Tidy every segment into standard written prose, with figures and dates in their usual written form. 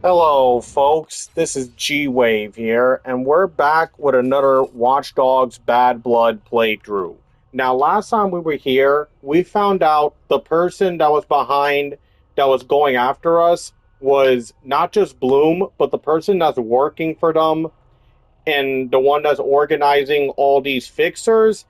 Hello, folks. This is Gwave here, and we're back with another Watch Dogs Bad Blood playthrough. Now, last time we were here, we found out the person that was behind, that was going after us, was not just Bloom, but the person that's working for them and the one that's organizing all these fixers.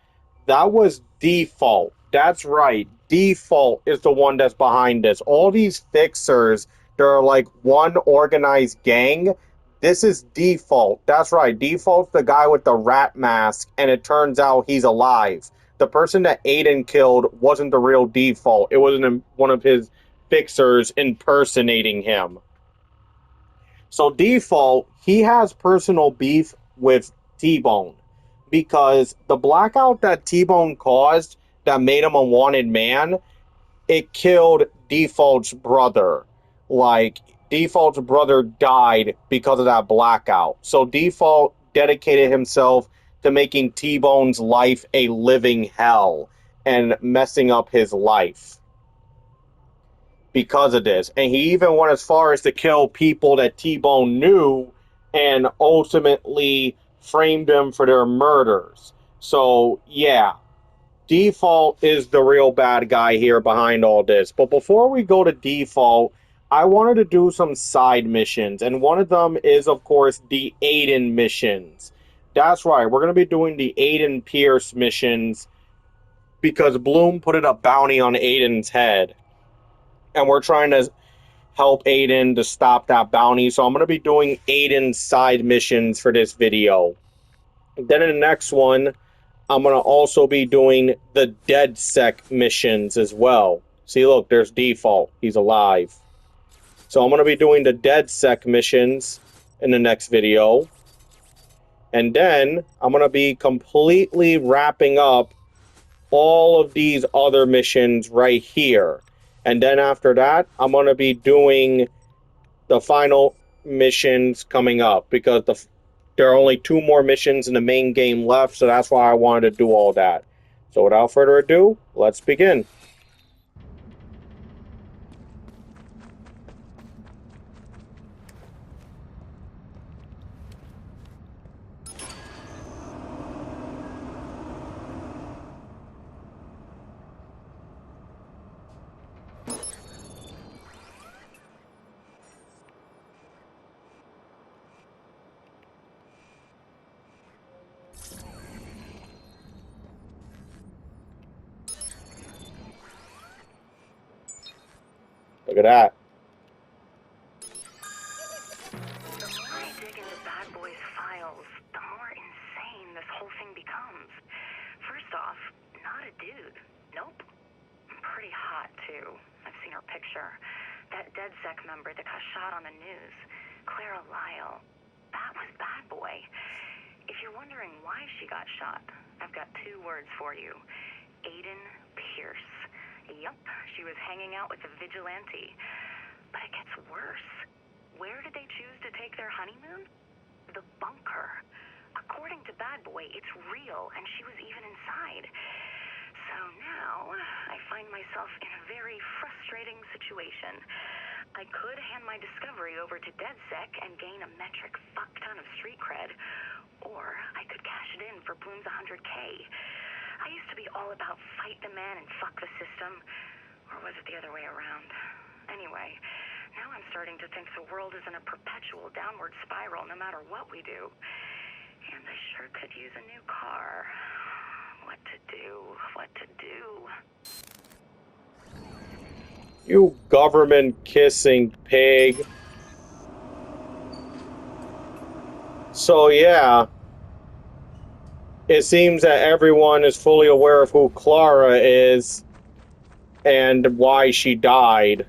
That was Default. That's right. Default is the one that's behind this. All these fixers, they're like one organized gang. This is Default. That's right. Default's the guy with the rat mask, and it turns out he's alive. The person that Aiden killed wasn't the real Default. It wasn't one of his fixers impersonating him. So Default, he has personal beef with T-Bone because the blackout that T-Bone caused that made him a wanted man, it killed Default's brother. Like, Default's brother died because of that blackout. So Default dedicated himself to making T-Bone's life a living hell and messing up his life because of this. And he even went as far as to kill people that T-Bone knew and ultimately framed them for their murders. So, yeah, Default is the real bad guy here behind all this. But before we go to Default, I wanted to do some side missions. And one of them is, of course, the Aiden missions. That's right, we're going to be doing the Aiden Pierce missions because Bloom put a bounty on Aiden's head. And we're trying to help Aiden to stop that bounty. So I'm going to be doing Aiden's side missions for this video. Then in the next one, I'm going to also be doing the DeadSec missions as well. See, look, there's Default. He's alive. So I'm going to be doing the DeadSec missions in the next video. And then I'm going to be completely wrapping up all of these other missions right here. And then after that, I'm going to be doing the final missions coming up because there are only 2 more missions in the main game left, so that's why I wanted to do all that. So without further ado, let's begin. Look at that. The more I dig into Bad Boy's files, the more insane this whole thing becomes. First off, not a dude. Nope. Pretty hot, too. I've seen her picture. That DeadSec member that got shot on the news. Clara Lyle. That was Bad Boy. If you're wondering why she got shot, I've got 2 words for you. Aiden Pierce. Yup, she was hanging out with a vigilante. But it gets worse. Where did they choose to take their honeymoon? The bunker. According to Bad Boy, it's real, and she was even inside. So now, I find myself in a very frustrating situation. I could hand my discovery over to DeadSec and gain a metric fuck ton of street cred, or I could cash it in for Bloom's 100K. I used to be all about fight the man and fuck the system, or was it the other way around? Anyway, now I'm starting to think the world is in a perpetual downward spiral no matter what we do. And I sure could use a new car. What to do? What to do? You government-kissing pig. So yeah, it seems that everyone is fully aware of who Clara is and why she died.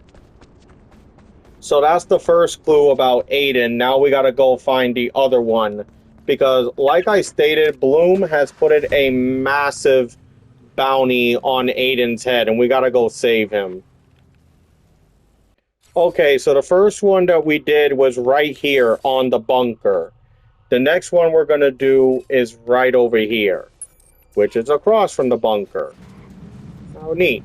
So that's the first clue about Aiden. Now we gotta go find the other one. Because, like I stated, Bloom has put a massive bounty on Aiden's head, and we gotta go save him. Okay, so the first one that we did was right here on the bunker. The next one we're gonna do is right over here, which is across from the bunker. How neat.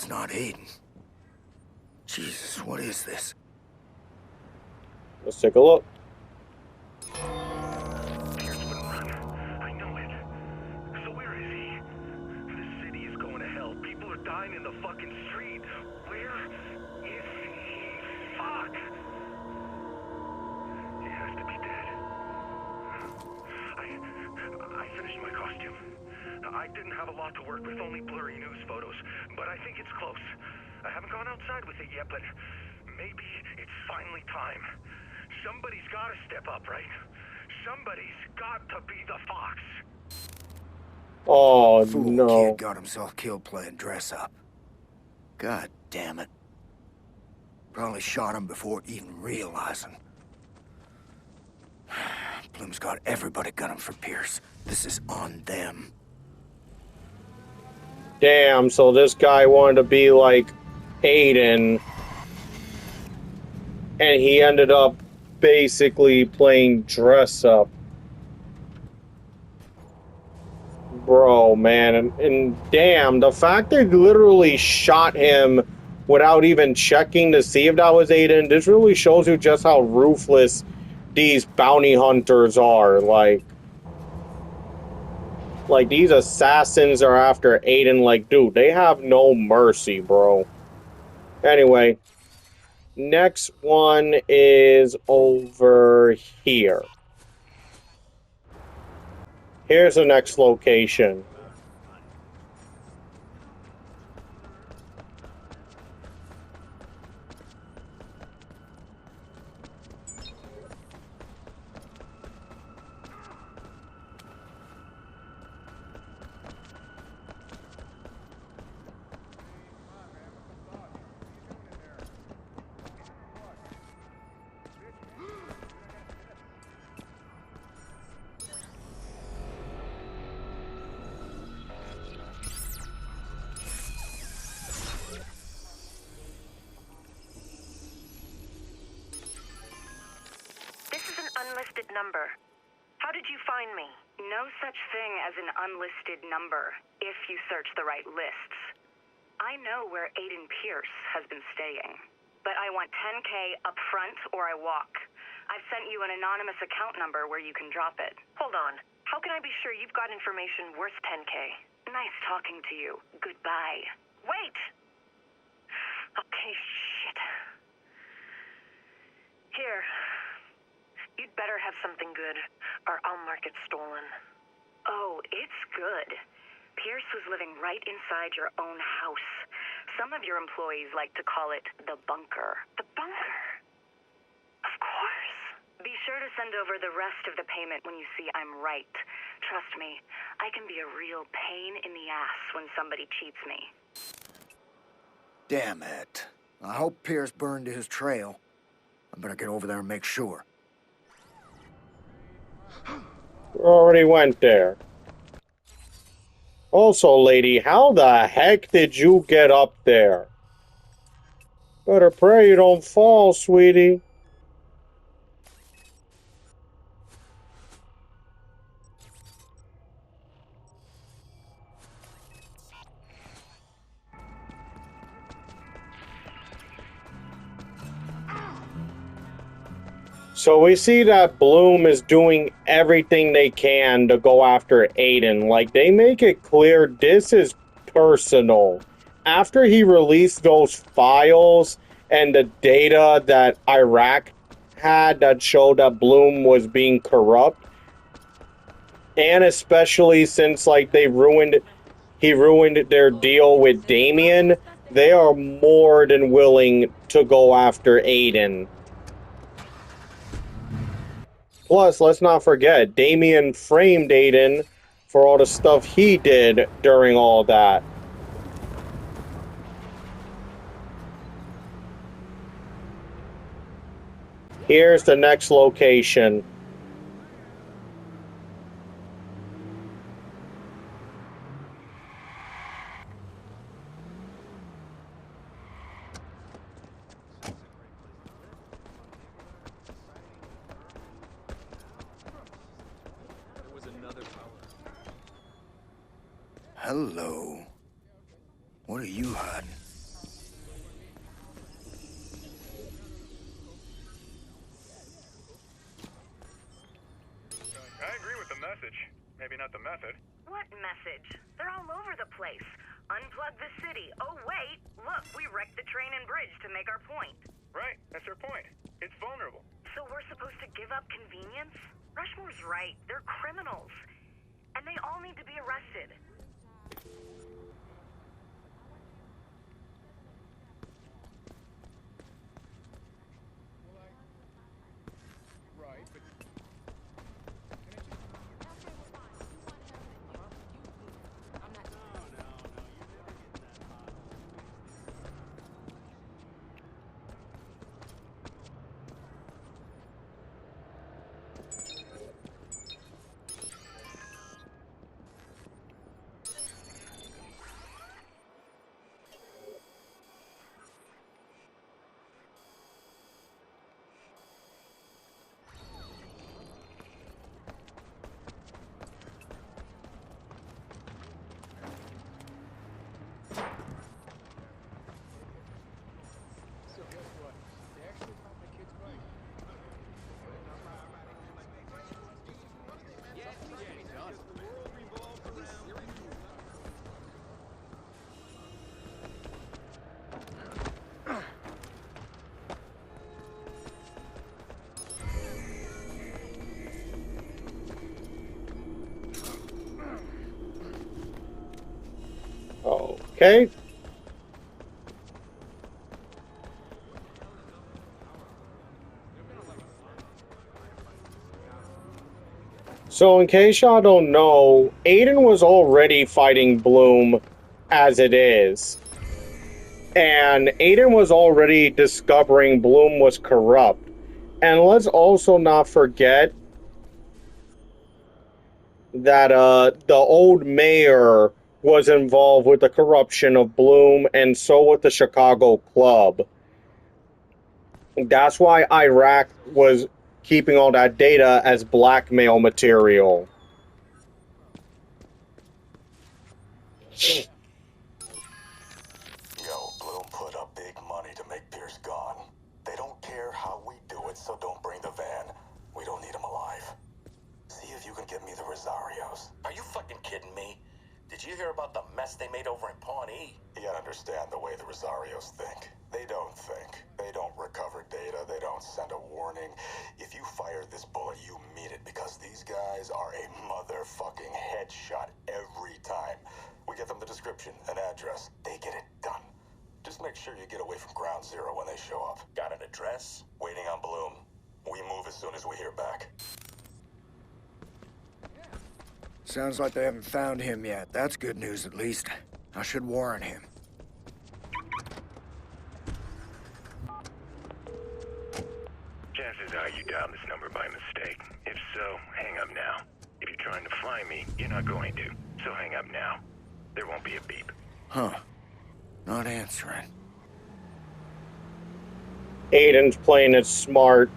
it's not Aiden. Jesus, what is this? Let's take a look. Pierce wouldn't run. I know it. So where is he? The city is going to hell. People are dying in the fucking street. Where is he? Fuck! He has to be dead. I finished my costume. I didn't have a lot to work with, only blurry news photos, but I think it's close. I haven't gone outside with it yet, but maybe it's finally time. Somebody's got to step up, right? Somebody's got to be the fox. Oh, Fool no. kid got himself killed playing dress up. God damn it. Probably shot him before even realizing. Bloom's got everybody gunning for Pierce. This is on them. Damn, so this guy wanted to be like Aiden, and he ended up basically playing dress up. Bro, man, and damn, the fact they literally shot him without even checking to see if that was Aiden, this really shows you just how ruthless these bounty hunters are. Like these assassins are after Aiden, like, dude, they have no mercy, bro. Anyway, next one is over here. Here's the next location. This is an unlisted number. How did you find me? No such thing as an unlisted number if you search the right lists. I know where Aiden Pierce has been staying, but I want 10K up front or I walk. I've sent you an anonymous account number where you can drop it. Hold on. How can I be sure you've got information worth 10K? Nice talking to you. Goodbye. Wait! Okay, shit. Here. You'd better have something good, or I'll mark it stolen. Oh, it's good. Pierce was living right inside your own house. Some of your employees like to call it the bunker. The bunker? Of course. Be sure to send over the rest of the payment when you see I'm right. Trust me, I can be a real pain in the ass when somebody cheats me. Damn it. I hope Pierce burned his trail. I better get over there and make sure. We already went there. Also, lady, how the heck did you get up there? Better pray you don't fall, sweetie. So we see that Bloom is doing everything they can to go after Aiden. Like, they make it clear this is personal. After he released those files and the data that Iraq had that showed that Bloom was being corrupt, and especially since, like, he ruined their deal with Damien, they are more than willing to go after Aiden. Plus, let's not forget, Damien framed Aiden for all the stuff he did during all that. Here's the next location. Hello. What are you hiding? the message, maybe not the method. What message? They're all over the place. Unplug the city. Oh, wait. Look, we wrecked the train and bridge to make our point. Right, that's their point. It's vulnerable. So we're supposed to give up convenience? Rushmore's right. They're criminals. And they all need to be arrested. Okay. So, in case y'all don't know, Aiden was already fighting Bloom as it is. And Aiden was already discovering Bloom was corrupt. And let's also not forget that the old mayor was involved with the corruption of Bloom, and so was the Chicago Club. That's why Iraq was keeping all that data as blackmail material. Yo, Bloom put up big money to make Pierce gone. They don't care how we do it, so don't bring the van. We don't need him alive. See if you can get me the Rosarios. Are you fucking kidding me? Did you hear about the mess they made over in Pawnee? You gotta understand the way the Rosarios think. They don't think. They don't recover data. They don't send a warning. If you fire this bullet, you mean it, because these guys are a motherfucking headshot every time. We get them the description, an address. They get it done. Just make sure you get away from ground zero when they show up. Got an address? Waiting on Bloom. We move as soon as we hear back. Sounds like they haven't found him yet. That's good news, at least. I should warn him. Chances are you dialed this number by mistake. If so, hang up now. If you're trying to find me, you're not going to. So hang up now. There won't be a beep. Huh. Not answering. Aiden's playing it smart.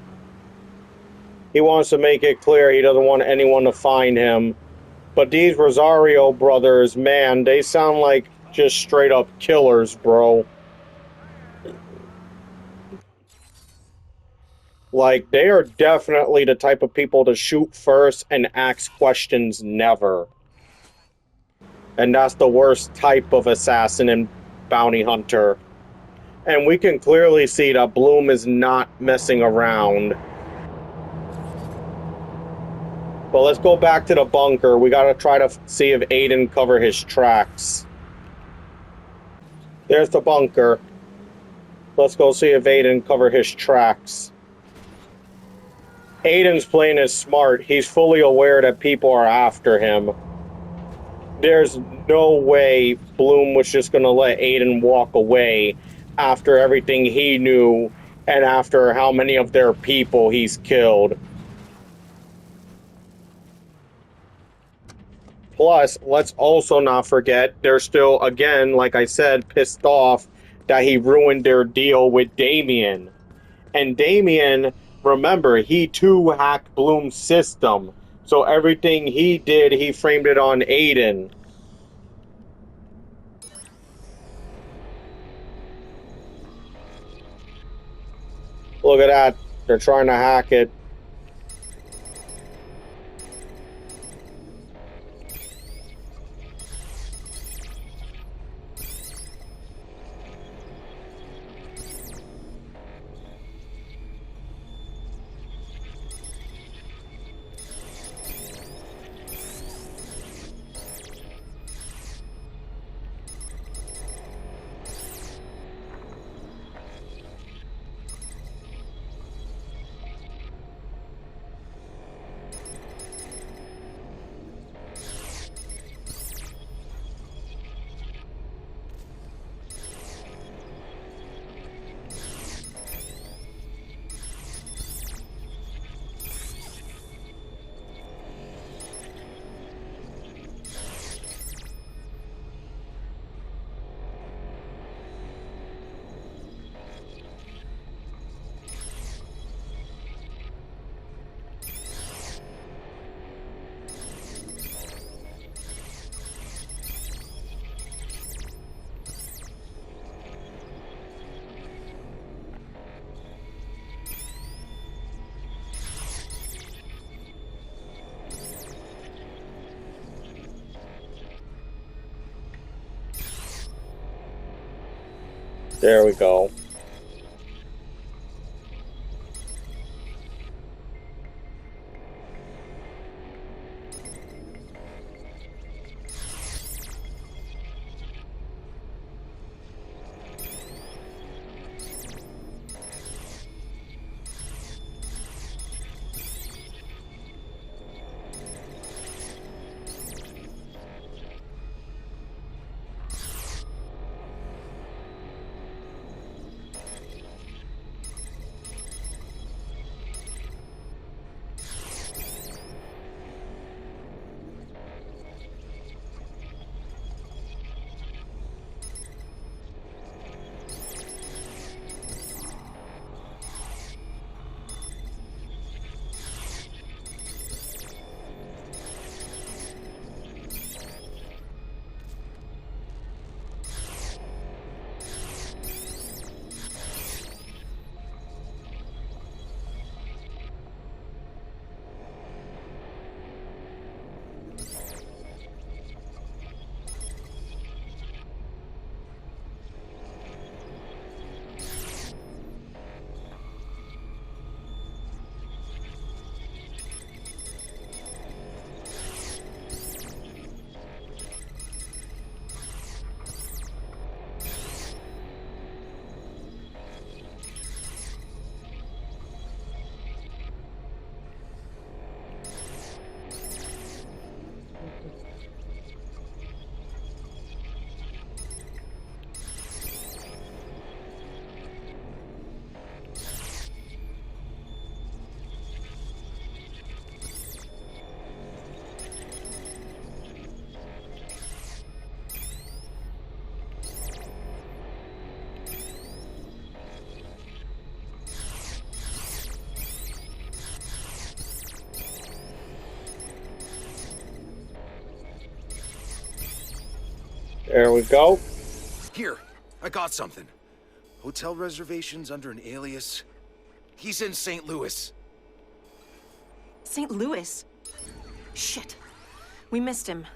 He wants to make it clear he doesn't want anyone to find him. But these Rosario brothers, man, they sound like just straight up killers, bro. Like, they are definitely the type of people to shoot first and ask questions never. And that's the worst type of assassin and bounty hunter. And we can clearly see that Bloom is not messing around. But let's go back to the bunker. We gotta try to see if Aiden cover his tracks. There's the bunker. Let's go see if Aiden cover his tracks. Aiden's playing it smart. He's fully aware that people are after him. There's no way Bloom was just gonna let Aiden walk away after everything he knew and after how many of their people he's killed. Plus, let's also not forget, they're still, again, like I said, pissed off that he ruined their deal with Damien. And Damien, remember, he too hacked Bloom's system. So everything he did, he framed it on Aiden. Look at that. They're trying to hack it. There we go. There we go. Here, I got something. Hotel reservations under an alias. He's in St. Louis. St. Louis? Shit. We missed him.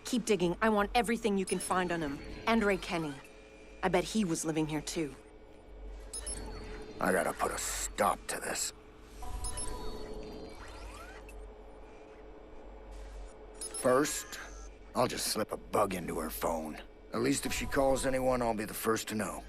Keep digging. I want everything you can find on him. And Ray Kenny. I bet he was living here too. I gotta put a stop to this. First, I'll just slip a bug into her phone. At least if she calls anyone, I'll be the first to know.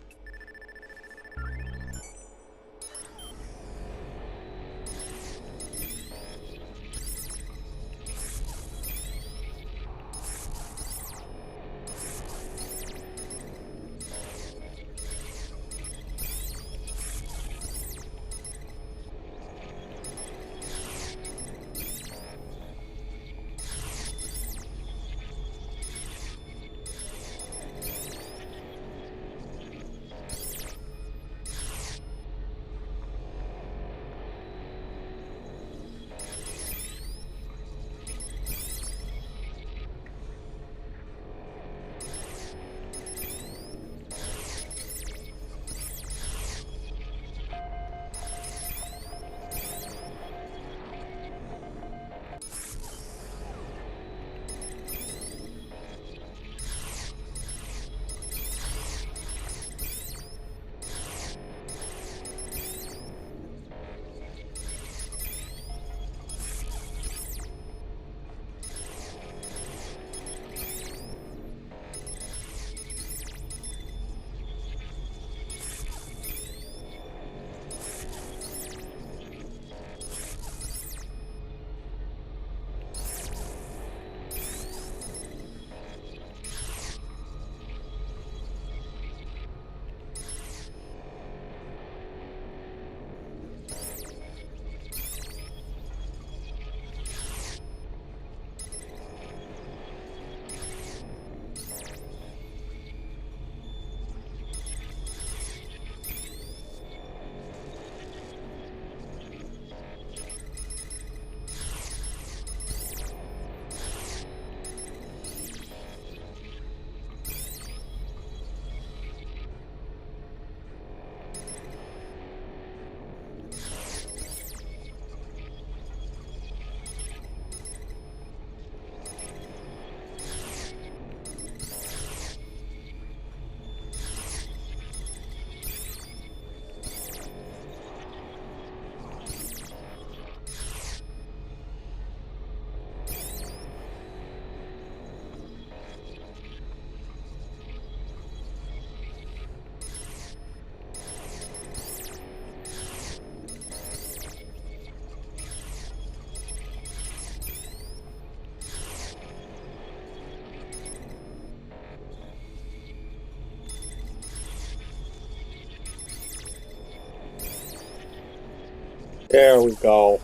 There we go.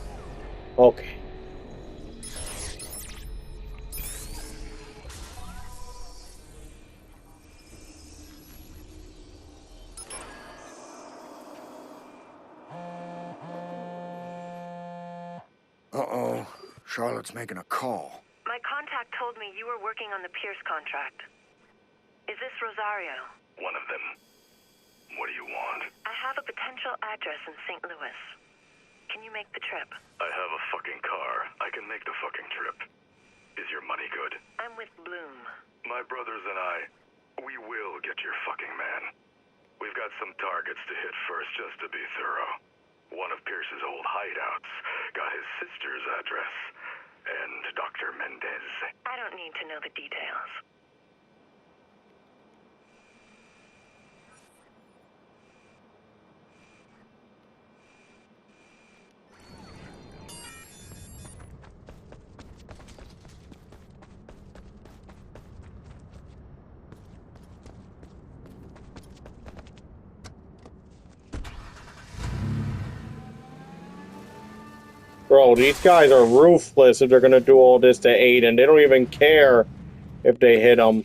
Okay. Uh-oh. Charlotte's making a call. My contact told me you were working on the Pierce contract. Is this Rosario? One of them. What do you want? I have a potential address in St. Louis. Can you make the trip? I have a fucking car. I can make the fucking trip. Is your money good? I'm with Bloom. My brothers and I, we will get your fucking man. We've got some targets to hit first just to be thorough. One of Pierce's old hideouts got his sister's address. And Dr. Mendez. I don't need to know the details. Bro, these guys are ruthless if they're gonna do all this to Aiden. They don't even care if they hit him.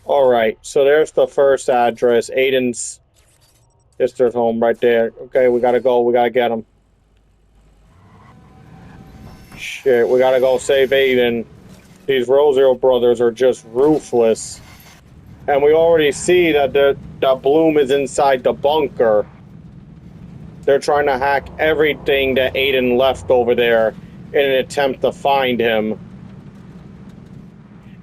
Alright, so there's the first address. Aiden's sister's home right there. Okay, we gotta go. We gotta get him. Shit, we gotta go save Aiden. These Rosario brothers are just ruthless. And we already see that that Bloom is inside the bunker. They're trying to hack everything that Aiden left over there in an attempt to find him.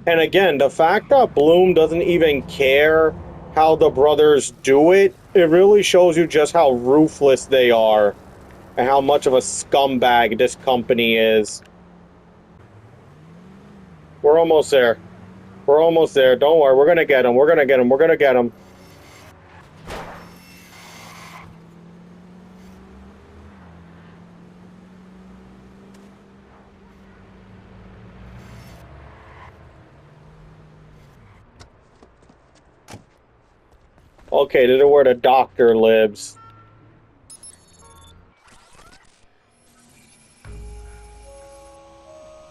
And again, the fact that Bloom doesn't even care how the brothers do it, it really shows you just how ruthless they are and how much of a scumbag this company is. We're almost there. We're almost there. Don't worry. We're going to get him. We're going to get him. We're going to get him. Okay, this is where the doctor lives.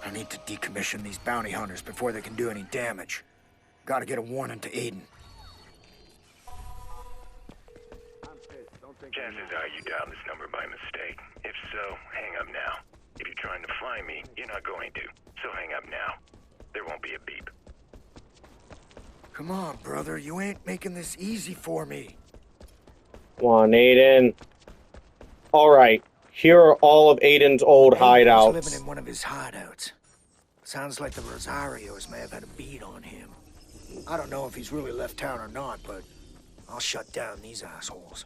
I need to decommission these bounty hunters before they can do any damage. Gotta get a warning to Aiden. Chances are you dialed this number by mistake. If so, hang up now. If you're trying to find me, you're not going to. So hang up now. There won't be a beep. Come on, brother. You ain't making this easy for me. Come on, Aiden. Alright, here are all of Aiden's old hideouts. He's living in one of his hideouts. Sounds like the Rosarios may have had a beat on him. I don't know if he's really left town or not, but I'll shut down these assholes.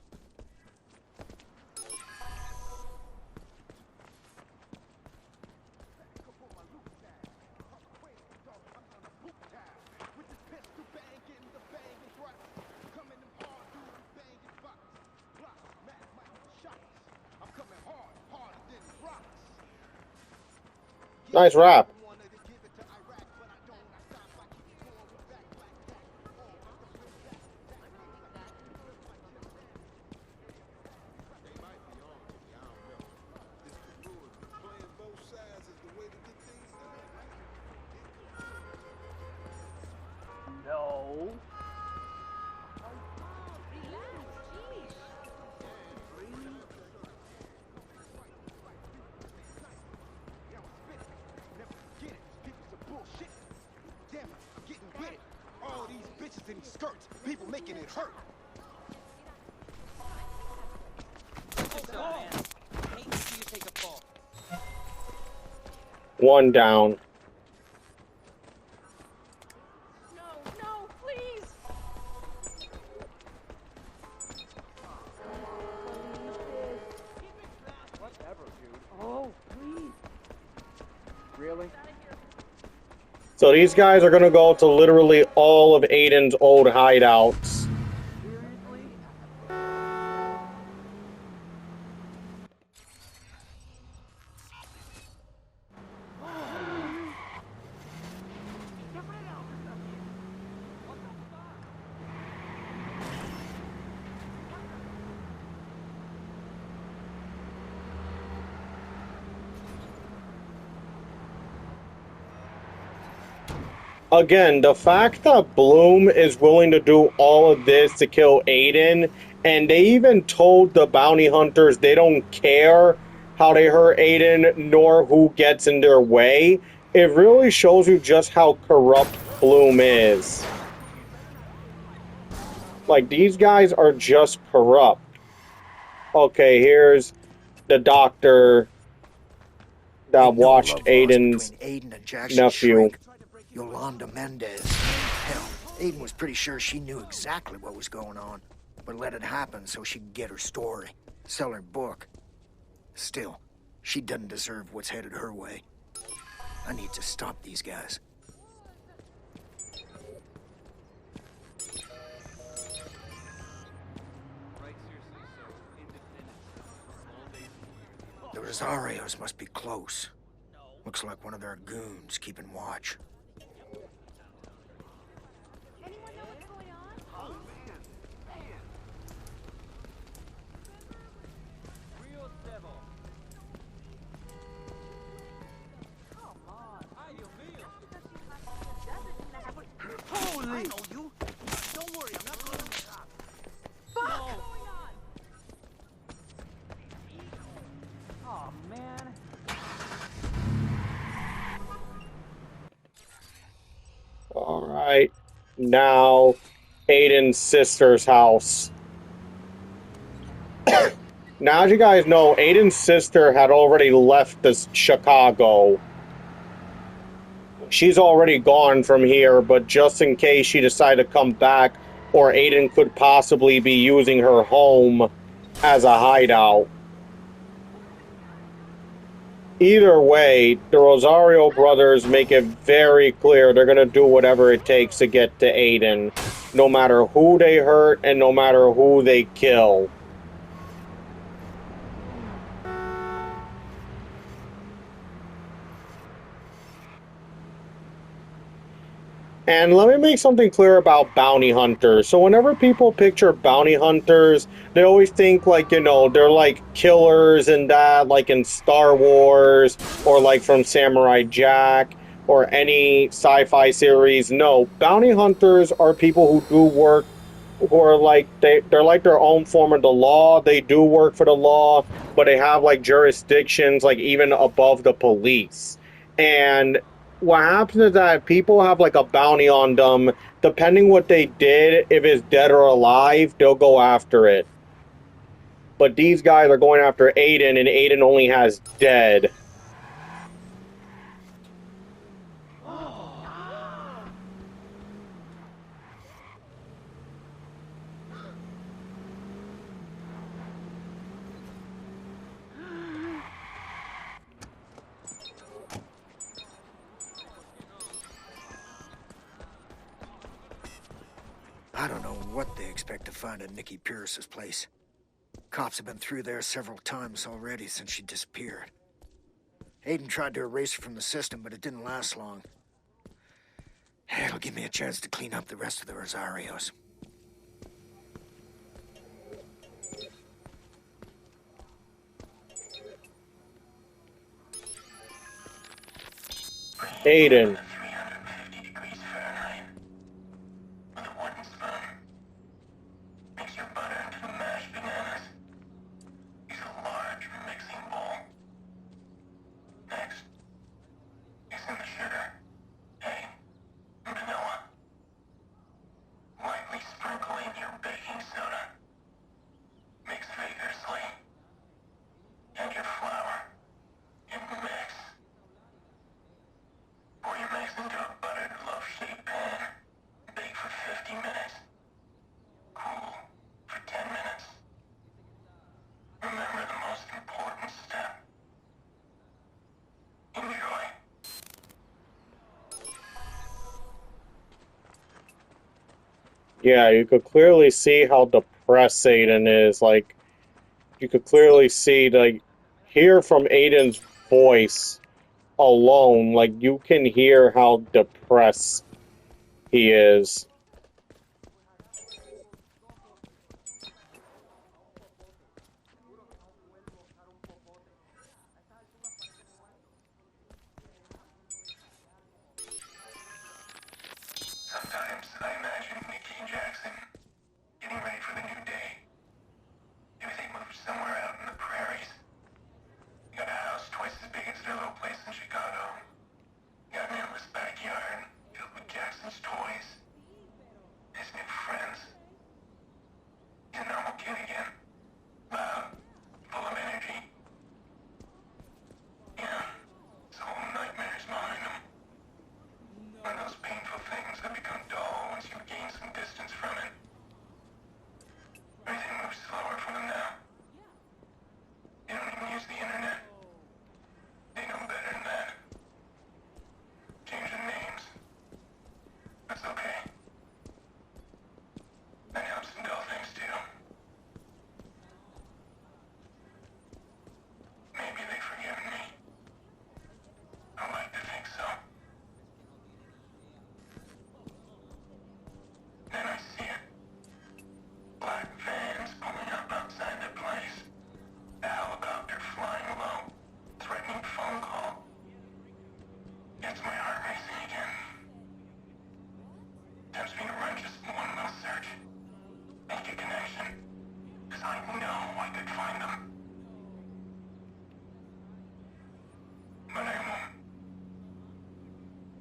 Nice rap. No. In skirts, people making it hurt. One down. No, no, please. So these guys are gonna go to literally all of Aiden's old hideouts. Seriously? Again, the fact that Bloom is willing to do all of this to kill Aiden, and they even told the bounty hunters they don't care how they hurt Aiden nor who gets in their way, it really shows you just how corrupt Bloom is. Like, these guys are just corrupt. Okay, here's the doctor that Ain't no watched love lost Aiden's between Aiden and Jackson's nephew. shrink, Yolanda Mendez. Hell, Aiden was pretty sure she knew exactly what was going on, but let it happen so she could get her story, sell her book. Still, she doesn't deserve what's headed her way. I need to stop these guys. The Rosarios must be close. Looks like one of their goons keeping watch. Anyone know what's going on? Oh, man. Real devil. Come on. Ay, Dios mío. Holy! I know you. Don't worry, I'm not calling the cops. What's going on? Oh, man. Alright, now Aiden's sister's house. Now, as you guys know, Aiden's sister had already left this Chicago. She's already gone from here, but just in case she decided to come back, or Aiden could possibly be using her home as a hideout. Either way, the Rosario brothers make it very clear they're going to do whatever it takes to get to Aiden, no matter who they hurt and no matter who they kill. And let me make something clear about bounty hunters. So whenever people picture bounty hunters, they always think like, you know, they're like killers and that, like in Star Wars or like from Samurai Jack or any sci-fi series. No, bounty hunters are people who do work, who are like, they're like their own form of the law. They do work for the law, but they have like jurisdictions like even above the police. And what happens is that if people have like a bounty on them, depending what they did, if it's dead or alive, they'll go after it. But these guys are going after Aiden, and Aiden only has dead. I don't know what they expect to find at Nikki Pierce's place. Cops have been through there several times already since she disappeared. Aiden tried to erase her from the system, but it didn't last long. It'll give me a chance to clean up the rest of the Rosarios. Aiden. Or you make Yeah, you could clearly see how depressed Aiden is. Like, you could clearly see, like, hear from Aiden's voice alone. Like, you can hear how depressed he is. Sometimes I imagine Nikki and Jackson getting ready for the new day. Maybe they moved somewhere out in the prairies. Got a house twice as big as their little place in Chicago. Got an endless backyard filled with Jackson's toys. His new friends. He's a normal kid again. Loud, full of energy. Yeah, his whole nightmares behind him. One of those painful things that become dull once you gain some distance from it. Everything moves slower for them now. They don't even use the internet. They know better than that. Change the names. That's okay. That helps them dull things too. Maybe they've forgiven me. I like to think so. Then I see it. Black vans pulling up outside their place. A helicopter flying low. Threatening phone call. Gets my heart racing again. Tempts me to run just one little search. Make a connection. Cause I know I could find them. But I won't.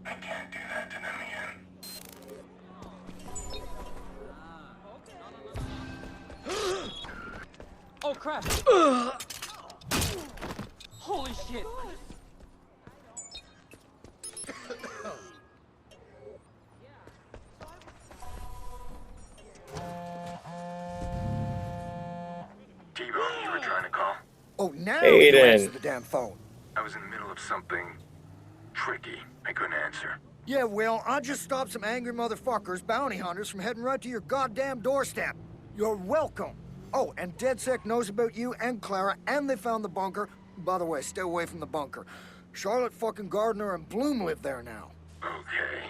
I can't do that to them again. Oh crap! Holy shit! T-Bone, you were trying to call? Oh, now Aiden. you answer the damn phone. I was in the middle of something tricky. I couldn't answer. Yeah, well, I just stopped some angry motherfuckers, bounty hunters, from heading right to your goddamn doorstep. You're welcome. Oh, and DedSec knows about you and Clara, and they found the bunker. By the way, stay away from the bunker. Charlotte fucking Gardner and Bloom live there now. Okay.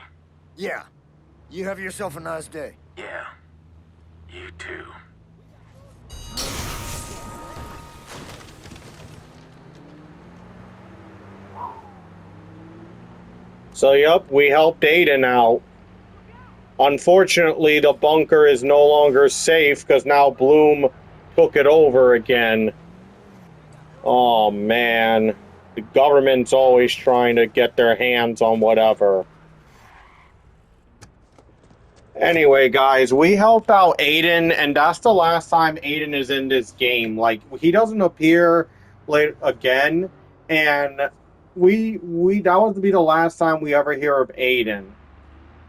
Yeah. You have yourself a nice day. Yeah. You too. So, yup, we helped Aiden out. Unfortunately, the bunker is no longer safe because now Bloom took it over again. Oh, man. The government's always trying to get their hands on whatever. Anyway, guys, we helped out Aiden, and that's the last time Aiden is in this game. Like, he doesn't appear late again, and we that would be the last time we ever hear of Aiden.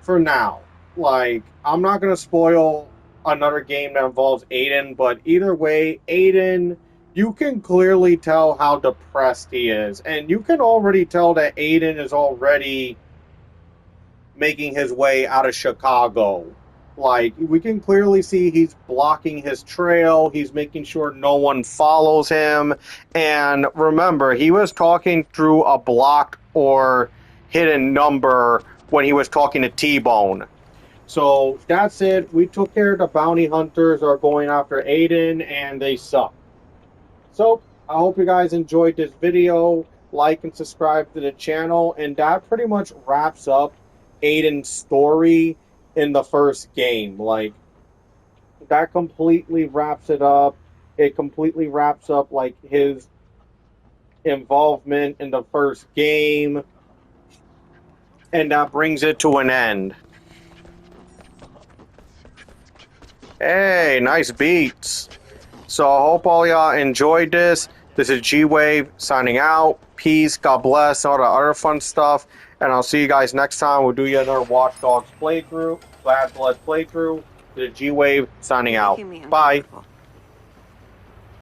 For now. Like, I'm not gonna spoil another game that involves Aiden, but either way, Aiden, you can clearly tell how depressed he is, and you can already tell that Aiden is already making his way out of Chicago. Like, we can clearly see he's blocking his trail, he's making sure no one follows him, and remember, he was talking through a blocked or hidden number when he was talking to T-Bone. So, that's it. We took care of the bounty hunters are going after Aiden, and they suck. So, I hope you guys enjoyed this video. Like and subscribe to the channel, and that pretty much wraps up Aiden's story in the first game. Like, that completely wraps it up. It completely wraps up, like, his involvement in the first game, and that brings it to an end. Hey, nice beats. So I hope all y'all enjoyed this. This is Gwave signing out. Peace, God bless, all the other fun stuff. And I'll see you guys next time. We'll do yet another Watch Dogs playthrough, Bad Blood playthrough. This is Gwave signing out. Bye.